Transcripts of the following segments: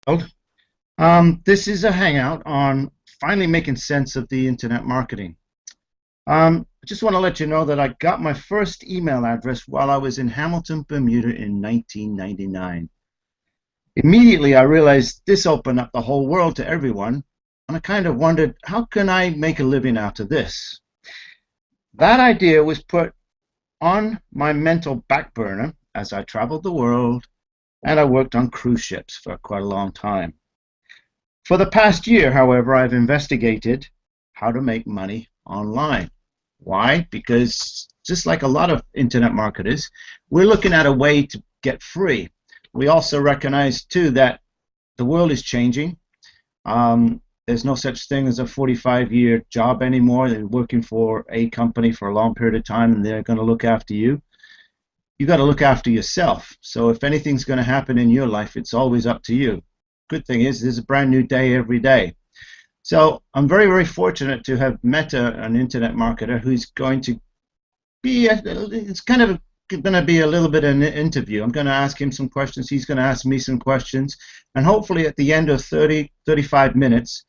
This is a hangout on finally making sense of the internet marketing. I just want to let you know that I got my first email address while I was in Hamilton, Bermuda in 1999. Immediately, I realized this opened up the whole world to everyone, and I kind of wondered, how can I make a living out of this? That idea was put on my mental back burner as I traveled the world, and I worked on cruise ships for quite a long time. For the past year, however, I've investigated how to make money online. Why? Because just like a lot of internet marketers, we're looking at a way to get free. We also recognize, too, that the world is changing. There's no such thing as a 45-year job anymore. They're working for a company for a long period of time, and they're going to look after you. You got to look after yourself. So if anything's going to happen in your life, it's always up to you. Good thing is there's a brand new day every day. So I'm very, very fortunate to have met an internet marketer who's going to be, it's kind of going to be a little bit of an interview. I'm going to ask him some questions, he's going to ask me some questions, and hopefully at the end of 35 minutes,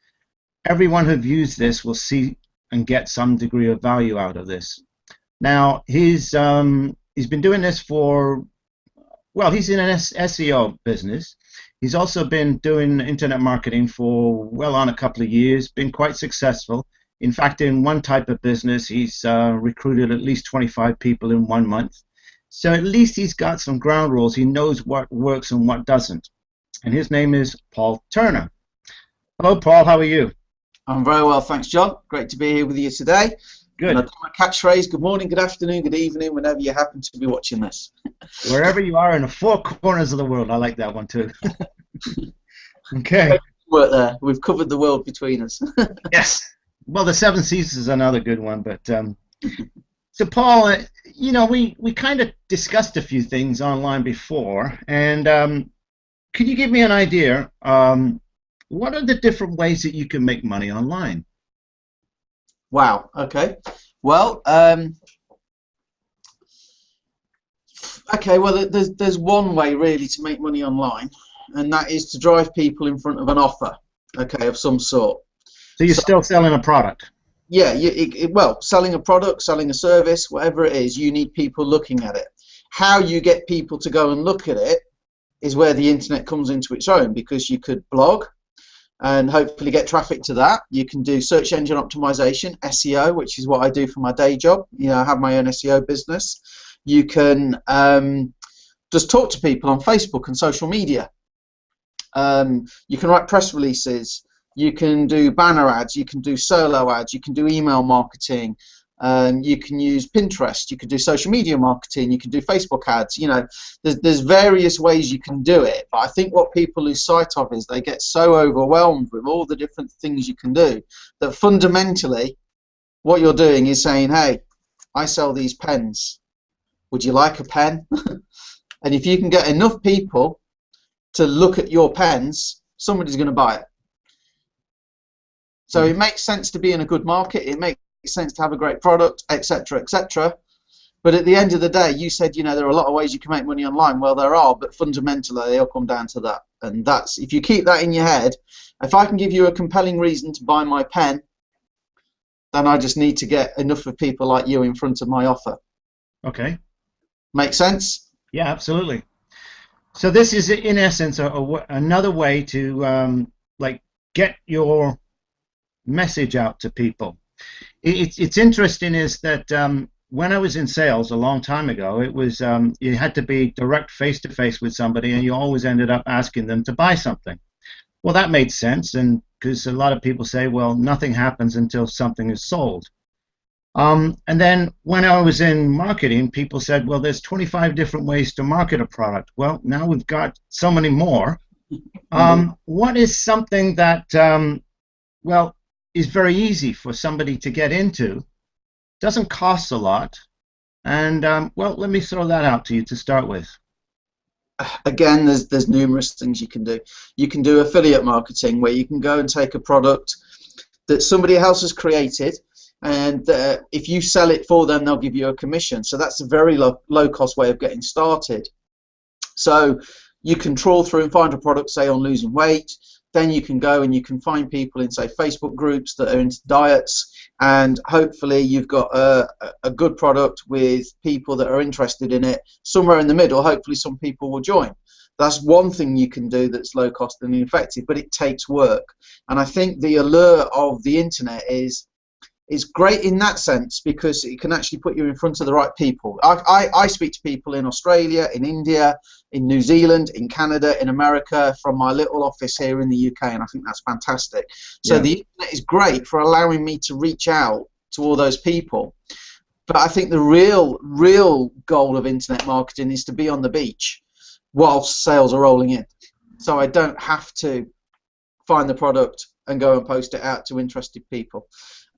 everyone who views this will see and get some degree of value out of this. Now, he's been doing this for, well, he's in an SEO business. He's also been doing internet marketing for well on a couple of years, been quite successful. In fact, in one type of business, he's recruited at least 25 people in 1 month. So at least he's got some ground rules. He knows what works and what doesn't. And his name is Paul Turner. Hello, Paul. How are you? I'm very well, thanks, John. Great to be here with you today. Good. And I've got my catchphrase, good morning, good afternoon, good evening, whenever you happen to be watching this. Wherever you are in the four corners of the world. I like that one, too. Okay. Work there. We've covered the world between us. Yes. Well, the Seven Seas is another good one. But so, Paul, you know, we kind of discussed a few things online before. And could you give me an idea? What are the different ways that you can make money online? Wow. Okay. Well, there's one way really to make money online, and that is to drive people in front of an offer, okay, of some sort. So you're still selling a product? Yeah. Well, selling a product, selling a service, whatever it is, you need people looking at it. How you get people to go and look at it is where the internet comes into its own, because you could blog and hopefully get traffic to that. You can do search engine optimization, SEO, which is what I do for my day job. You know, I have my own SEO business. You can just talk to people on Facebook and social media. You can write press releases. You can do banner ads. You can do solo ads. You can do email marketing. You can use Pinterest. You can do social media marketing. You can do Facebook ads. You know, there's various ways you can do it. But I think what people lose sight of is they get so overwhelmed with all the different things you can do that fundamentally what you're doing is saying, hey, I sell these pens. Would you like a pen? And if you can get enough people to look at your pens, somebody's going to buy it. So it makes sense to be in a good market. It makes sense to have a great product, etc., etc. But at the end of the day, you said, you know, there are a lot of ways you can make money online. Well, there are, but fundamentally they all come down to that. And that's, if you keep that in your head, if I can give you a compelling reason to buy my pen, then I just need to get enough of people like you in front of my offer. Okay. Make sense? Yeah, absolutely. So this is, in essence, another way to like get your message out to people. It's interesting is that when I was in sales a long time ago, it was you had to be direct face-to-face with somebody, and you always ended up asking them to buy something. Well, that made sense, and because a lot of people say, well, nothing happens until something is sold. And then when I was in marketing, people said, well, there's 25 different ways to market a product. Well, now we've got so many more. What is something that, well, is very easy for somebody to get into, doesn't cost a lot, and, well, let me throw that out to you to start with. Again, there's numerous things you can do. You can do affiliate marketing, where you can go and take a product that somebody else has created, and if you sell it for them, they'll give you a commission. So that's a very low cost way of getting started. So You can trawl through and find a product, say on losing weight. Then you can go and you can find people in, say, Facebook groups that are into diets, and hopefully you've got a good product with people that are interested in it. Somewhere in the middle, hopefully some people will join. That's one thing you can do that's low cost and effective, but it takes work. And I think the allure of the internet is great in that sense, because it can actually put you in front of the right people. I speak to people in Australia, in India, in New Zealand, in Canada, in America, from my little office here in the UK, and I think that's fantastic. So the internet is great for allowing me to reach out to all those people. But I think the real goal of internet marketing is to be on the beach whilst sales are rolling in. So I don't have to find the product and go and post it out to interested people.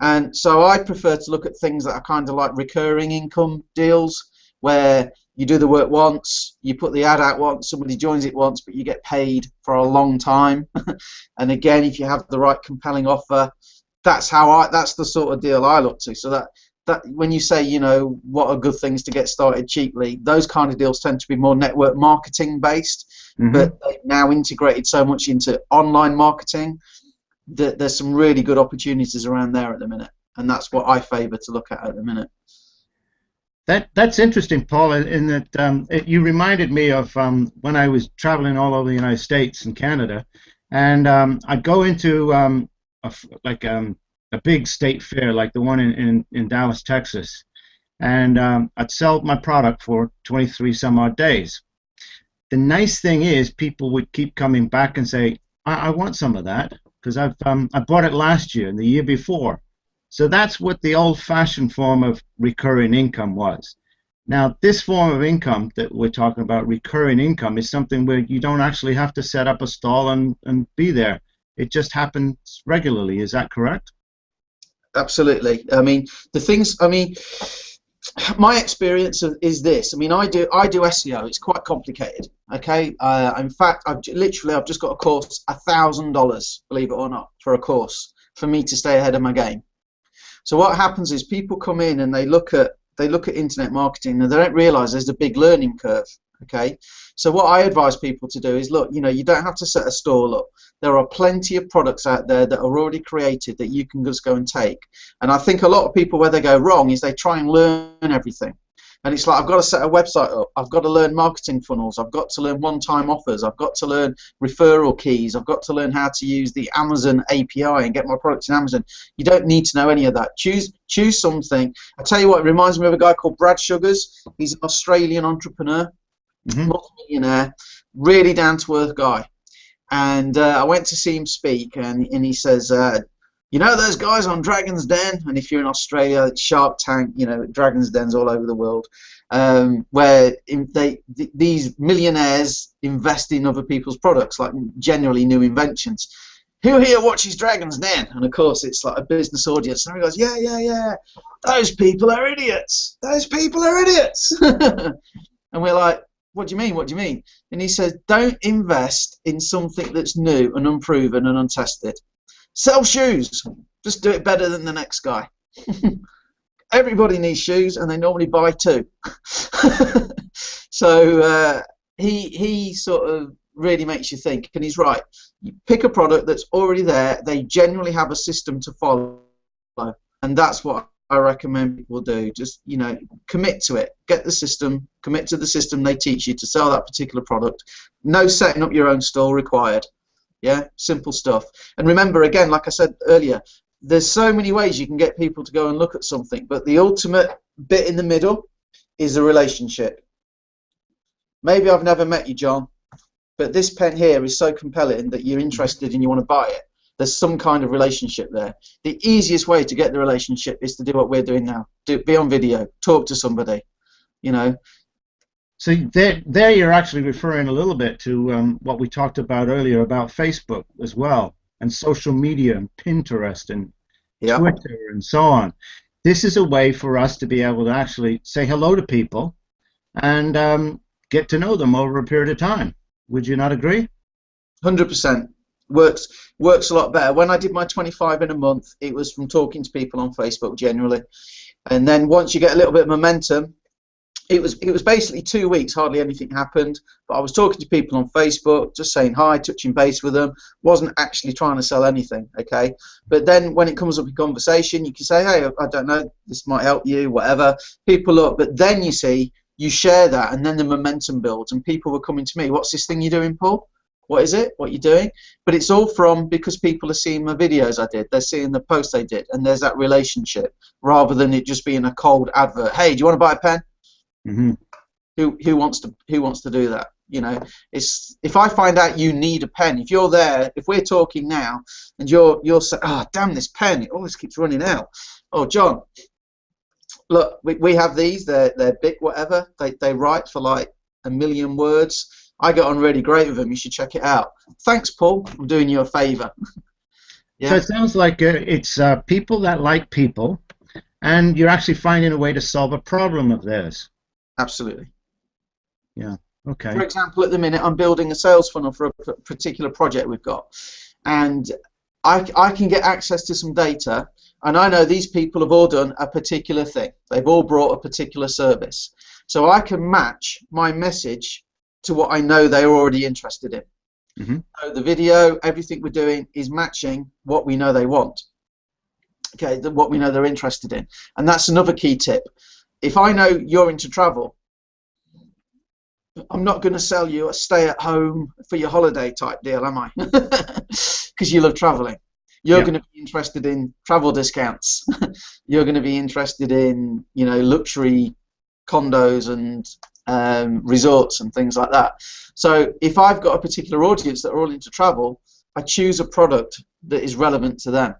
And so I prefer to look at things that are kind of like recurring income deals, where you do the work once, you put the ad out once, somebody joins it once, but you get paid for a long time. And again, if you have the right compelling offer, that's the sort of deal I look to. So that when you say, you know, what are good things to get started cheaply, those kind of deals tend to be more network marketing based, but they've now integrated so much into online marketing that there's some really good opportunities around there at the minute, and that's what I favour to look at the minute. That's interesting, Paul, in that you reminded me of when I was traveling all over the United States and Canada, and I'd go into a big state fair like the one in Dallas, Texas, and I'd sell my product for 23 some odd days. The nice thing is people would keep coming back and say, I want some of that, because I bought it last year and the year before. So that's what the old-fashioned form of recurring income was. Now, this form of income that we're talking about, recurring income, is something where you don't actually have to set up a stall and be there. It just happens regularly. Is that correct? Absolutely. I mean, my experience is this. I mean, I do SEO. It's quite complicated. Okay. In fact, I've just got a course, $1,000, believe it or not, for a course for me to stay ahead of my game. So what happens is people come in and they look at internet marketing and they don't realise there's a big learning curve. Okay. So what I advise people to do is, look, you know, you don't have to set a stall up. There are plenty of products out there that are already created that you can just go and take. And I think a lot of people, where they go wrong is they try and learn everything. And it's like, I've got to set a website up, I've got to learn marketing funnels, I've got to learn one-time offers, I've got to learn referral keys, I've got to learn how to use the Amazon API and get my products in Amazon. You don't need to know any of that. Choose something. I tell you what, it reminds me of a guy called Brad Sugars. He's an Australian entrepreneur, multi-millionaire, really down-to-earth guy. And I went to see him speak, and he says, you know those guys on Dragon's Den? And if you're in Australia, it's Shark Tank, you know, Dragon's Dens all over the world, where these millionaires invest in other people's products, like generally new inventions. Who here watches Dragon's Den? And of course, it's like a business audience. And he goes, yeah. Those people are idiots. Those people are idiots. And we're like, what do you mean? What do you mean? And he says, don't invest in something that's new and unproven and untested. Sell shoes. Just do it better than the next guy. Everybody needs shoes, and they normally buy two. So he sort of really makes you think, and he's right. You pick a product that's already there. They generally have a system to follow, and that's what I recommend people do. Just, you know, commit to it. Get the system. Commit to the system they teach you to sell that particular product. No setting up your own store required. Yeah, simple stuff. And remember, again, like I said earlier, there's so many ways you can get people to go and look at something, but the ultimate bit in the middle is a relationship. Maybe I've never met you, John, but this pen here is so compelling that you're interested and you want to buy it. There's some kind of relationship there. The easiest way to get the relationship is to do what we're doing now. Be on video, talk to somebody, you know. So there you're actually referring a little bit to what we talked about earlier about Facebook as well, and social media and Pinterest and Twitter and so on. This is a way for us to be able to actually say hello to people and get to know them over a period of time. Would you not agree? 100%. Works a lot better. When I did my 25 in a month, it was from talking to people on Facebook generally. And then once you get a little bit of momentum, it was basically 2 weeks, hardly anything happened. But I was talking to people on Facebook, just saying hi, touching base with them. Wasn't actually trying to sell anything, okay? But then when it comes up in conversation, you can say, hey, I don't know, this might help you, whatever. People look, but then you see, you share that, and then the momentum builds, and people were coming to me. What's this thing you're doing, Paul? What is it? What are you doing? But it's all because people are seeing the videos I did. They're seeing the posts they did, and there's that relationship rather than it just being a cold advert. Hey, do you want to buy a pen? Mm-hmm. Who wants to do that? You know, it's if I find out you need a pen, if you're there, if we're talking now, and you're saying, oh damn this pen, it always keeps running out. Oh John, look, we have these. They're big, whatever. They write for like 1 million words. I get on really great with them. You should check it out. Thanks, Paul. I'm doing you a favour. Yeah. So it sounds like it's people that like people, and you're actually finding a way to solve a problem of theirs. Absolutely. Yeah. Okay. For example, at the minute, I'm building a sales funnel for a particular project we've got, and I can get access to some data, and I know these people have all done a particular thing. They've all brought a particular service, so I can match my message to what I know they're already interested in. Mm-hmm. So the video, everything we're doing is matching what we know they want. Okay, what we know they're interested in, and that's another key tip. If I know you're into travel, I'm not going to sell you a stay-at-home for your holiday type deal, am I? Because you love traveling. You're going to be interested in travel discounts. You're going to be interested in, you know, luxury condos and resorts and things like that. So if I've got a particular audience that are all into travel, I choose a product that is relevant to them.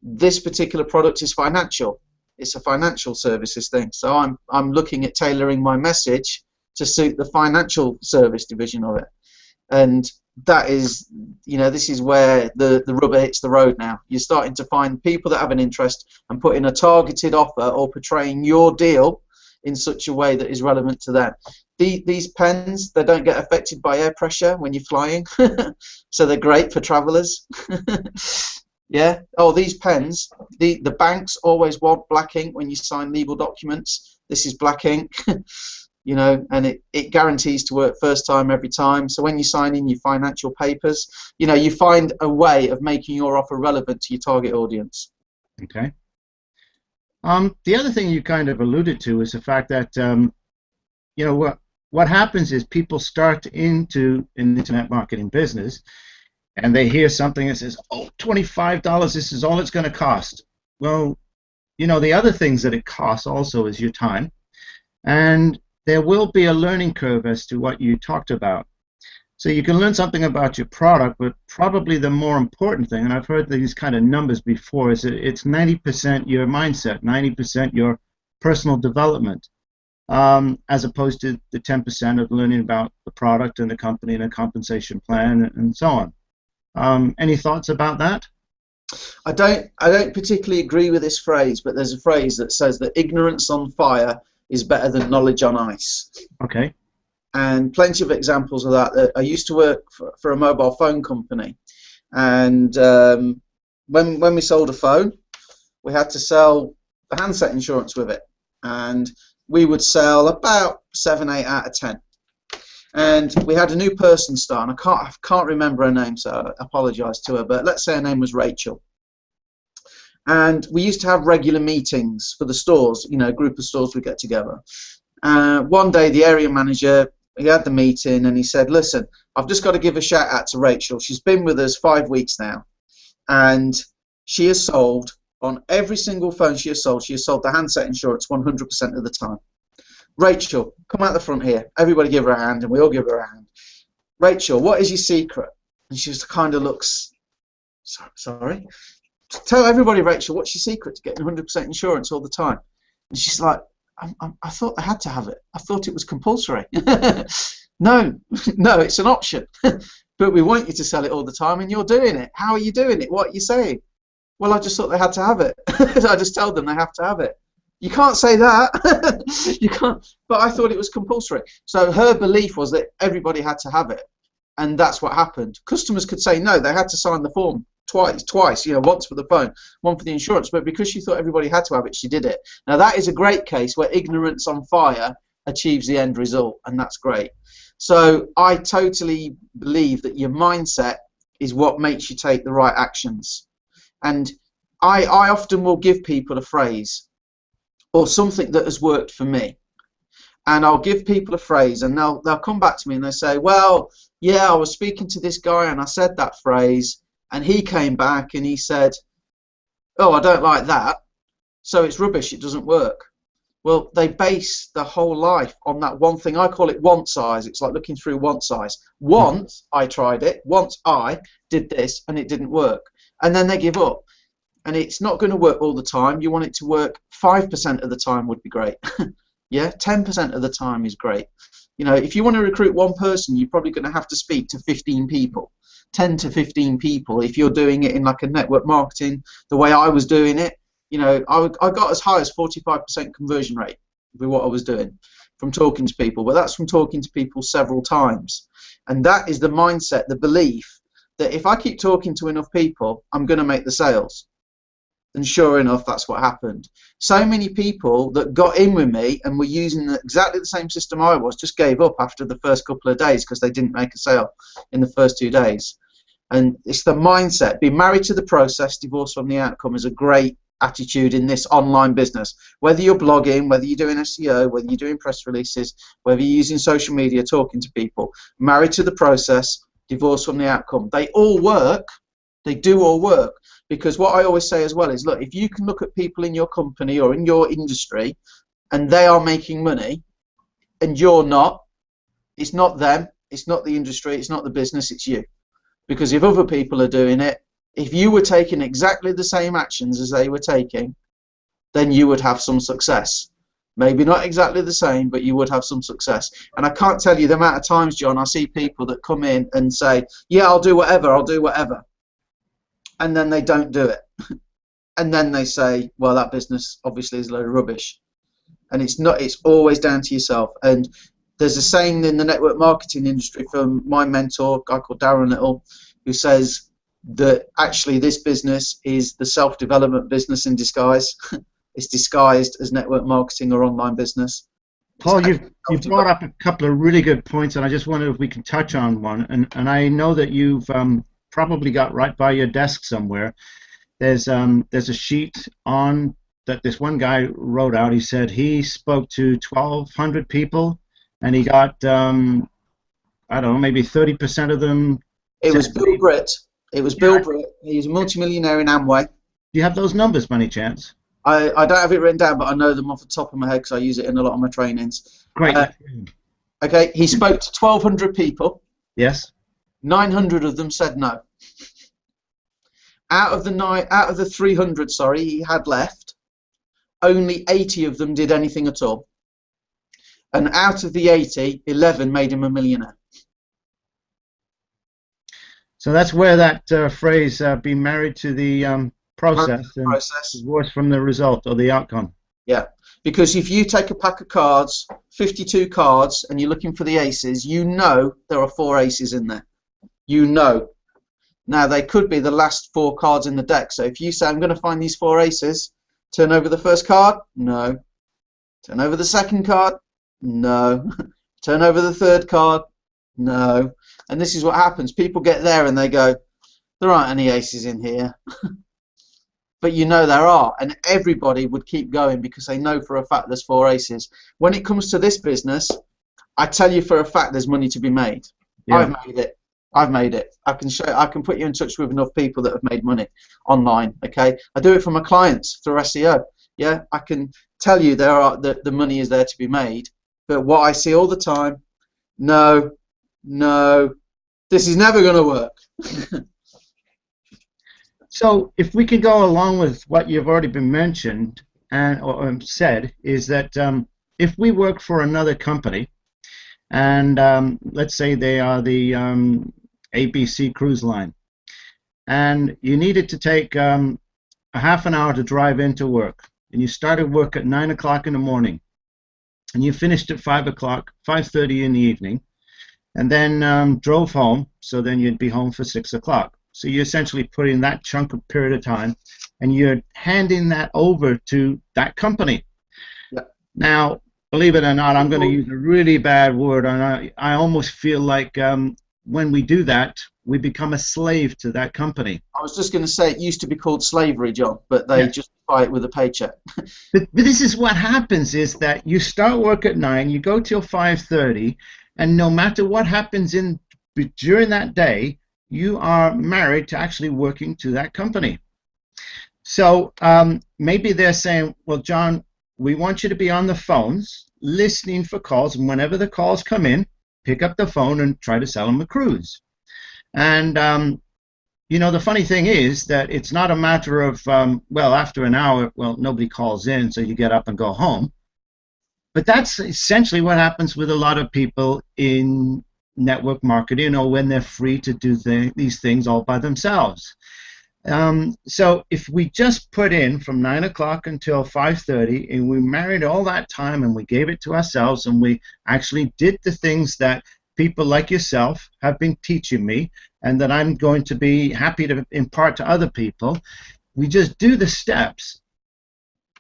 This particular product is financial. It's a financial services thing. So I'm looking at tailoring my message to suit the financial service division of it. And that is, you know, this is where the rubber hits the road now. You're starting to find people that have an interest and put in a targeted offer or portraying your deal in such a way that is relevant to them. These pens, they don't get affected by air pressure when you're flying, so they're great for travellers. Yeah. Oh, these pens, the banks always want black ink when you sign legal documents. This is black ink. You know, and it guarantees to work first time every time. So when you sign in your financial papers, you know, you find a way of making your offer relevant to your target audience. Okay. The other thing you kind of alluded to is the fact that, you know, what happens is people start into an internet marketing business, and they hear something that says, oh, $25, this is all it's going to cost. Well, you know, the other things that it costs also is your time, and there will be a learning curve as to what you talked about. So you can learn something about your product, but probably the more important thing, and I've heard these kind of numbers before, is that it's 90% your mindset, 90% your personal development, as opposed to the 10% of learning about the product and the company and a compensation plan and so on. Any thoughts about that? I don't particularly agree with this phrase, but there's a phrase that says that ignorance on fire is better than knowledge on ice. Okay. And plenty of examples of that. I used to work for a mobile phone company, and when we sold a phone, we had to sell the handset insurance with it, and we would sell about 7, 8 out of 10. And we had a new person start, and I can't remember her name, so I apologise to her, but let's say her name was Rachel. And we used to have regular meetings for the stores, you know, a group of stores would get together. One day the area manager, he had the meeting and he said, listen, I've just got to give a shout out to Rachel. She's been with us 5 weeks now, and she has sold, on every single phone she has sold the handset insurance 100% of the time. Rachel, come out the front here. Everybody give her a hand, and we all give her a hand. Rachel, what is your secret? And she just kind of looks, sorry? Tell everybody, Rachel, what's your secret to getting 100% insurance all the time? And she's like, I thought I had to have it. I thought it was compulsory. No, it's an option. But we want you to sell it all the time, and you're doing it. How are you doing it? What are you saying? Well, I just thought they had to have it. I just told them they have to have it. You can't say that. You can't. But I thought it was compulsory. So her belief was that everybody had to have it, and that's what happened. Customers could say no. They had to sign the form twice, you know, once for the phone, one for the insurance, but because she thought everybody had to have it, she did it. Now that is a great case where ignorance on fire achieves the end result, and that's great. So I totally believe that your mindset is what makes you take the right actions. And I often will give people a phrase or something that has worked for me. And I'll give people a phrase, and they'll come back to me and they say, well, yeah, I was speaking to this guy and I said that phrase, and he came back and he said, oh, I don't like that, so it's rubbish, it doesn't work. Well, they base their whole life on that one thing. I call it want size. It's like looking through want size. Once I tried it, once I did this and it didn't work. And then they give up. And it's not going to work all the time. You want it to work 5% of the time would be great. Yeah, 10% of the time is great. You know, if you want to recruit one person, you're probably going to have to speak to 15 people, 10 to 15 people. If you're doing it in like a network marketing, the way I was doing it, you know, I got as high as 45% conversion rate with what I was doing from talking to people. But that's from talking to people several times. And that is the mindset, the belief that if I keep talking to enough people, I'm going to make the sales. And sure enough, that's what happened. So many people that got in with me and were using exactly the same system I was just gave up after the first couple of days because they didn't make a sale in the first 2 days. And it's the mindset. Be married to the process, divorced from the outcome is a great attitude in this online business. Whether you're blogging, whether you're doing SEO, whether you're doing press releases, whether you're using social media, talking to people, married to the process, divorced from the outcome. They all work. They do all work. Because what I always say as well is, look, if you can look at people in your company or in your industry and they are making money and you're not, it's not them, it's not the industry, it's not the business, it's you. Because if other people are doing it, if you were taking exactly the same actions as they were taking, then you would have some success. Maybe not exactly the same, but you would have some success. And I can't tell you the amount of times, John, I see people that come in and say, yeah, I'll do whatever, I'll do whatever. And then they don't do it. And then they say, well, that business obviously is a load of rubbish. And it's not, it's always down to yourself. And there's a saying in the network marketing industry from my mentor, a guy called Darren Little, who says that actually this business is the self-development business in disguise. It's disguised as network marketing or online business. Paul, you've brought up a couple of really good points, and I just wondered if we can touch on one. And I know that you've probably got right by your desk somewhere. There's a sheet on that this one guy wrote out. He said he spoke to 1,200 people, and he got I don't know, maybe 30% of them. It was Bill Britt. It was Bill Britt. He's a multimillionaire in Amway. Do you have those numbers by any chance? I don't have it written down, but I know them off the top of my head because I use it in a lot of my trainings. Great. Okay, he spoke to 1,200 people. Yes. 900 of them said no. Out of the 300, sorry, he had left, only 80 of them did anything at all. And out of the 80, 11 made him a millionaire. So that's where that phrase, be married to the process and divorced from the result or the outcome. Yeah, because if you take a pack of cards, 52 cards, and you're looking for the aces, you know there are 4 aces in there. You know. Now, they could be the last 4 cards in the deck. So if you say, I'm going to find these 4 aces, turn over the first card, no. Turn over the second card, no. Turn over the third card, no. And this is what happens. People get there and they go, there aren't any aces in here. But you know there are. And everybody would keep going because they know for a fact there's 4 aces. When it comes to this business, I tell you for a fact there's money to be made. Yeah. I've made it. I've made it. I can put you in touch with enough people that have made money online. Okay, I do it for my clients through SEO. Yeah, I can tell you the money is there to be made. But what I see all the time, no, this is never going to work. So if we can go along with what you've already been mentioned or said, is that if we work for another company, and let's say they are the ABC Cruise Line, and you needed to take a half an hour to drive into work, and you started work at 9 o'clock in the morning, and you finished at 5 o'clock, 5:30 in the evening, and then drove home, so then you'd be home for 6 o'clock. So you're essentially putting that chunk of period of time, and you're handing that over to that company. Yeah. Now, believe it or not, I'm going to use a really bad word, and I almost feel like when we do that, we become a slave to that company. I was just going to say it used to be called slavery, John, but they justify it with a paycheck. But this is what happens: is that you start work at 9, you go till 5:30, and no matter what happens during that day, you are married to actually working to that company. So maybe they're saying, well, John, we want you to be on the phones, listening for calls, and whenever the calls come in, pick up the phone and try to sell them a cruise. And you know, the funny thing is that it's not a matter of, well, after an hour, well, nobody calls in, so you get up and go home. But that's essentially what happens with a lot of people in network marketing, or when they're free to do these things all by themselves. So if we just put in from 9 o'clock until 5:30, and we married all that time, and we gave it to ourselves, and we actually did the things that people like yourself have been teaching me, and that I'm going to be happy to impart to other people, we just do the steps.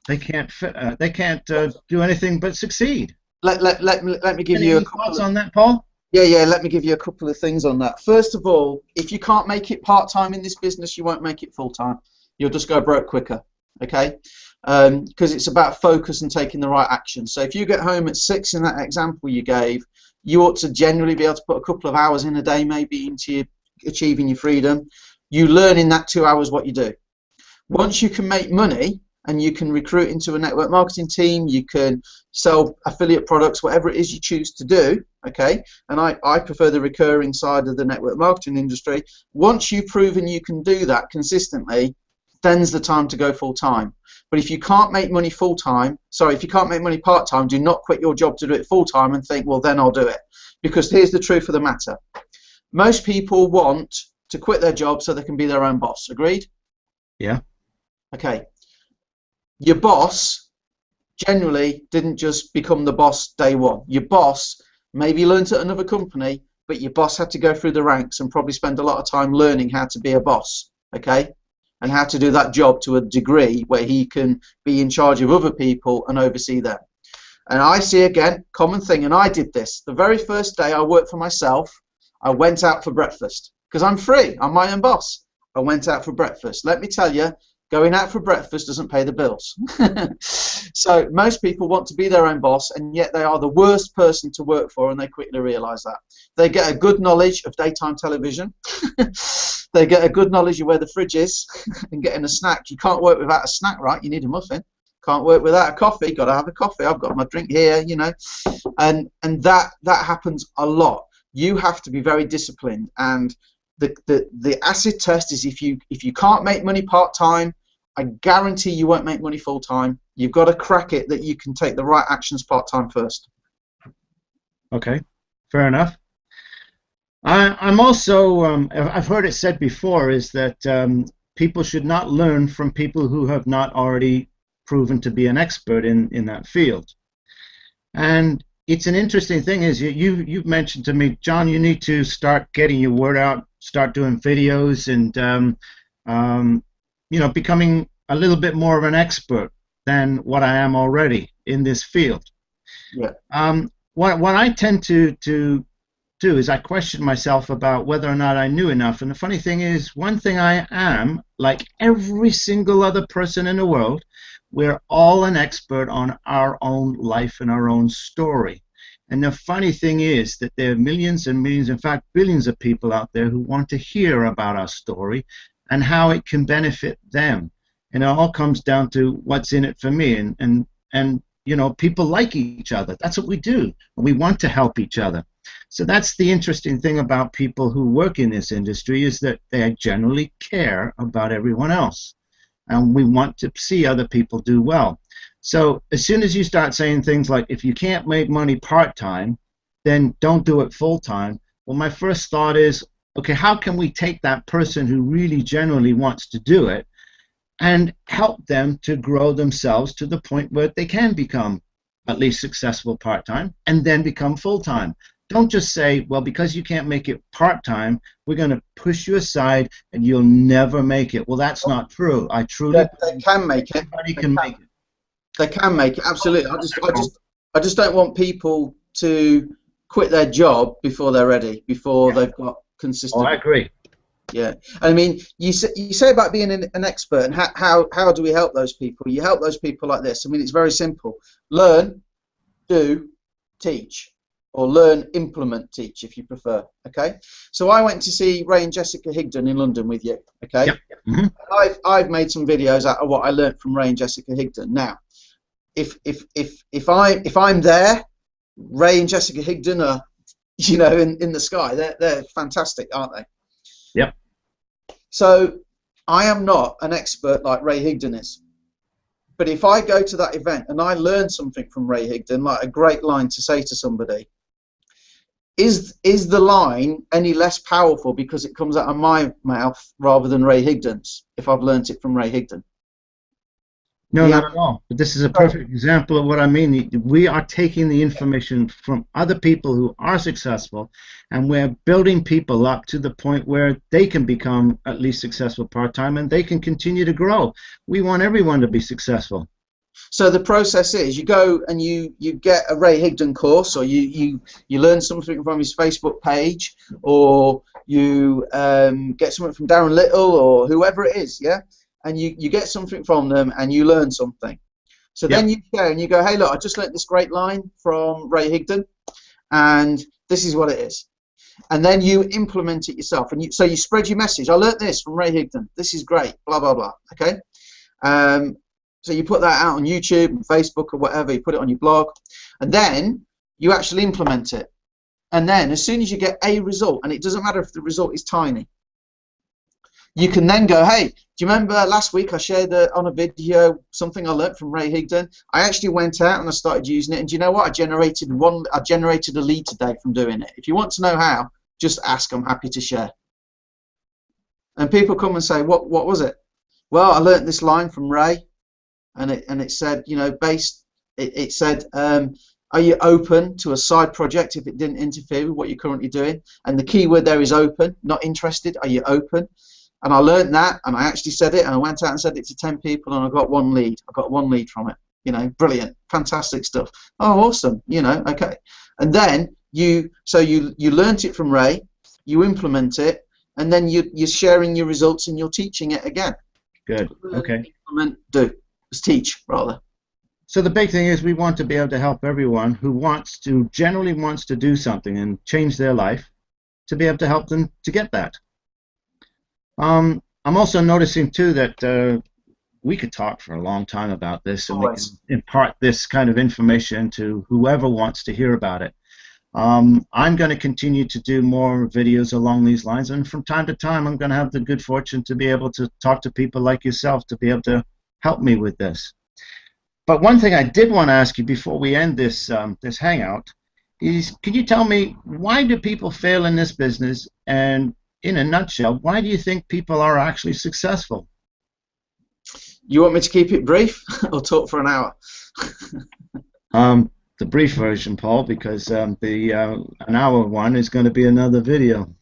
They can't do anything but succeed. Let me give you a thoughts on that, Paul? Yeah, let me give you a couple of things on that. First of all, if you can't make it part-time in this business, you won't make it full-time. You'll just go broke quicker, okay? Because it's about focus and taking the right action. So if you get home at 6 in that example you gave, you ought to generally be able to put a couple of hours in a day maybe into achieving your freedom. You learn in that 2 hours what you do. Once you can make money, and you can recruit into a network marketing team, you can sell affiliate products, whatever it is you choose to do, okay? And I prefer the recurring side of the network marketing industry. Once you've proven you can do that consistently, then's the time to go full-time. But if you can't make money full-time, sorry, if you can't make money part-time, do not quit your job to do it full-time and think, well, then I'll do it. Because here's the truth of the matter. Most people want to quit their job so they can be their own boss. Agreed? Yeah. Okay. Your boss generally didn't just become the boss day one. Your boss maybe learned at another company, but your boss had to go through the ranks and probably spend a lot of time learning how to be a boss, okay? And how to do that job to a degree where he can be in charge of other people and oversee them. And I see, again, common thing, and I did this. The very first day I worked for myself, I went out for breakfast because I'm free. I'm my own boss. I went out for breakfast. Let me tell you, going out for breakfast doesn't pay the bills. So most people want to be their own boss, and yet they are the worst person to work for, and they quickly realize that. They get a good knowledge of daytime television. They get a good knowledge of where the fridge is and getting a snack. You can't work without a snack, right? You need a muffin. Can't work without a coffee. Got to have a coffee. I've got my drink here, you know. And that happens a lot. You have to be very disciplined, and the acid test is if you can't make money part-time, I guarantee you won't make money full-time. You've got to crack it that you can take the right actions part-time first. Okay, fair enough. I'm also, I've heard it said before, is that people should not learn from people who have not already proven to be an expert in that field. And it's an interesting thing is you've mentioned to me, John, you need to start getting your word out, start doing videos, and you know, becoming a little bit more of an expert than what I am already in this field. Yeah. What I tend to do is I question myself about whether or not I knew enough. And the funny thing is, one thing I am, like every single other person in the world, we're all an expert on our own life and our own story. And the funny thing is that there are millions and millions, in fact billions of people out there who want to hear about our story and how it can benefit them. And it all comes down to what's in it for me. And you know, people like each other. That's what we do. We want to help each other. So that's the interesting thing about people who work in this industry, is that they generally care about everyone else. And we want to see other people do well. So as soon as you start saying things like, if you can't make money part-time, then don't do it full-time. Well, my first thought is, okay, how can we take that person who really genuinely wants to do it and help them to grow themselves to the point where they can become at least successful part-time and then become full-time? Don't just say, well, because you can't make it part-time, we're going to push you aside and you'll never make it. Well, that's not true. I truly they can make it. Everybody can make it. They can make it, absolutely. I just don't want people to quit their job before they're ready, before they've got consistent. Oh, I agree. Yeah, I mean, you say about being an expert, and how do we help those people? You help those people like this. I mean, it's very simple: learn, do, teach, or learn, implement, teach, if you prefer. Okay. So I went to see Ray and Jessica Higdon in London with you. Okay. Yep. Mm-hmm. I've made some videos out of what I learned from Ray and Jessica Higdon. Now, if I'm there, Ray and Jessica Higdon are, you know, in the sky. They're fantastic, aren't they? Yep. So I am not an expert like Ray Higdon is. But if I go to that event and I learn something from Ray Higdon, like a great line to say to somebody, is the line any less powerful because it comes out of my mouth rather than Ray Higdon's if I've learnt it from Ray Higdon? No, not at all. But this is a perfect example of what I mean. We are taking the information from other people who are successful, and we're building people up to the point where they can become at least successful part-time, and they can continue to grow. We want everyone to be successful. So the process is you go and you get a Ray Higdon course, or you learn something from his Facebook page, or you get something from Darren Little or whoever it is, yeah? And you get something from them and you learn something. So then you share and you go, hey, look, I just learnt this great line from Ray Higdon, and this is what it is. And then you implement it yourself. And so you spread your message. I learnt this from Ray Higdon. This is great, blah, blah, blah. Okay? So you put that out on YouTube and Facebook or whatever. You put it on your blog. And then you actually implement it. And then as soon as you get a result, and it doesn't matter if the result is tiny, you can then go, hey, do you remember last week I shared on a video something I learnt from Ray Higdon? I actually went out and I started using it, and do you know what? I generated a lead today from doing it. If you want to know how, just ask. I'm happy to share. And people come and say, what was it? Well, I learnt this line from Ray, and it said, you know, it said, are you open to a side project if it didn't interfere with what you're currently doing? And the key word there is open, not interested. Are you open? And I learned that, and I actually said it, and I went out and said it to 10 people, and I got one lead. I got one lead from it. You know, brilliant, fantastic stuff. Oh, awesome. You know, okay. And then you learnt it from Ray, you implement it, and then you're sharing your results and you're teaching it again. Good. Okay. Implement, do. Just teach, rather. So the big thing is we want to be able to help everyone who generally wants to do something and change their life, to be able to help them to get that. I'm also noticing too that we could talk for a long time about this, and we can impart this kind of information to whoever wants to hear about it. I'm going to continue to do more videos along these lines, and from time to time I'm going to have the good fortune to be able to talk to people like yourself to be able to help me with this. But one thing I did want to ask you before we end this this hangout is, could you tell me, why do people fail in this business, and in a nutshell, why do you think people are actually successful? You want me to keep it brief or talk for an hour? The brief version, Paul, because an hour one is going to be another video.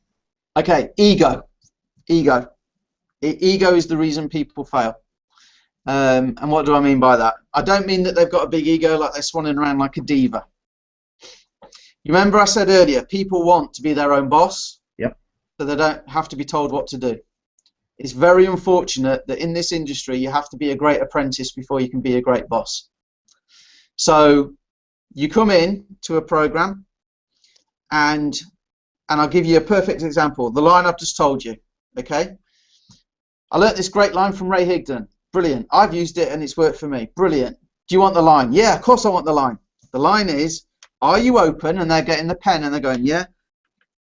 Okay, ego. Ego. Ego is the reason people fail. And what do I mean by that? I don't mean that they've got a big ego like they're swanning around like a diva. You remember I said earlier, people want to be their own boss. Yep. So they don't have to be told what to do. It's very unfortunate that in this industry you have to be a great apprentice before you can be a great boss. So you come in to a program, and I'll give you a perfect example. The line I've just told you, okay? I learnt this great line from Ray Higdon. Brilliant. I've used it and it's worked for me. Brilliant. Do you want the line? Yeah, of course I want the line. The line is, are you open? And they're getting the pen and they're going, yeah.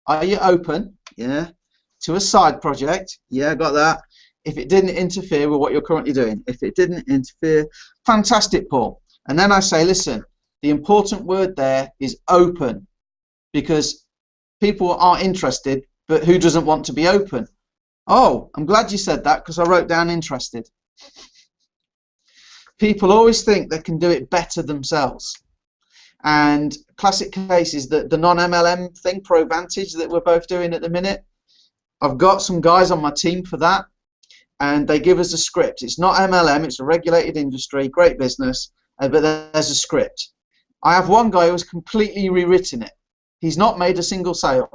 Are you open? Yeah. To a side project? Yeah, got that. If it didn't interfere with what you're currently doing. If it didn't interfere, fantastic, Paul. And then I say, listen, the important word there is open, because people are interested, but who doesn't want to be open? Oh, I'm glad you said that, because I wrote down interested. People always think they can do it better themselves. And classic case is the non-MLM thing, ProVantage, that we're both doing at the minute. I've got some guys on my team for that, and they give us a script. It's not MLM, it's a regulated industry, great business, but there's a script. I have one guy who's completely rewritten it. He's not made a single sale,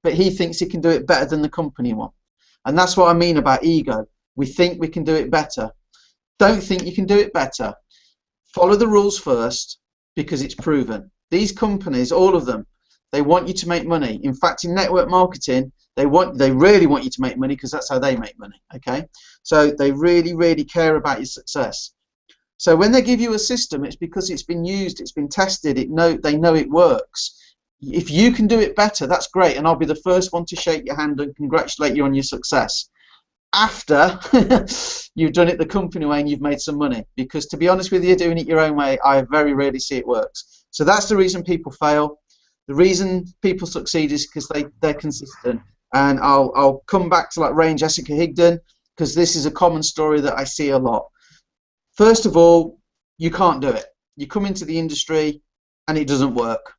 but he thinks he can do it better than the company one. And that's what I mean about ego. We think we can do it better. Don't think you can do it better. Follow the rules first, because it's proven. These companies, all of them, they want you to make money. In fact, in network marketing, they really want you to make money, because that's how they make money. Okay, so they really, really care about your success. So when they give you a system, it's because it's been used, it's been tested, they know it works. If you can do it better, that's great, and I'll be the first one to shake your hand and congratulate you on your success. After you've done it the company way and you've made some money, because to be honest with you, doing it your own way, I very rarely see it works. So that's the reason people fail. The reason people succeed is because they're consistent. And I'll come back to like Ray and Jessica Higdon, because this is a common story that I see a lot. First of all, you can't do it. You come into the industry and it doesn't work.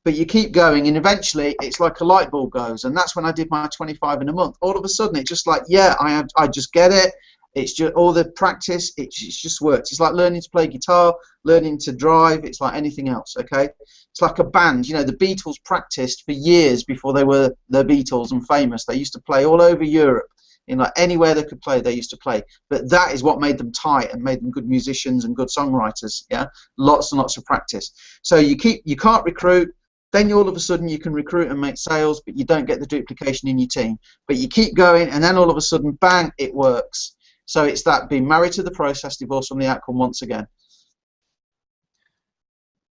But you keep going, and eventually it's like a light bulb goes, and that's when I did my 25 in a month. All of a sudden it's just like, yeah, I just get it. It's just all the practice, it just works. It's like learning to play guitar, learning to drive. It's like anything else, okay? It's like a band. You know, the Beatles practiced for years before they were the Beatles and famous. They used to play all over Europe. In like anywhere they could play, they used to play. But that is what made them tight and made them good musicians and good songwriters. Yeah, lots and lots of practice. So you can't recruit. Then all of a sudden you can recruit and make sales, but you don't get the duplication in your team. But you keep going, and then all of a sudden, bang, it works. So it's that being married to the process, divorced from the outcome once again.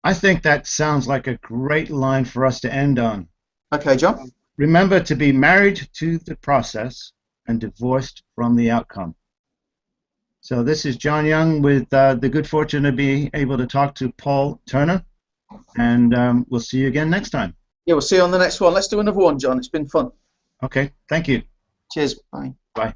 I think that sounds like a great line for us to end on. Okay, John. Remember to be married to the process and divorced from the outcome. So this is John Young with the good fortune to be able to talk to Paul Turner. And we'll see you again next time. Yeah, we'll see you on the next one. Let's do another one, John. It's been fun. Okay, thank you. Cheers. Bye. Bye.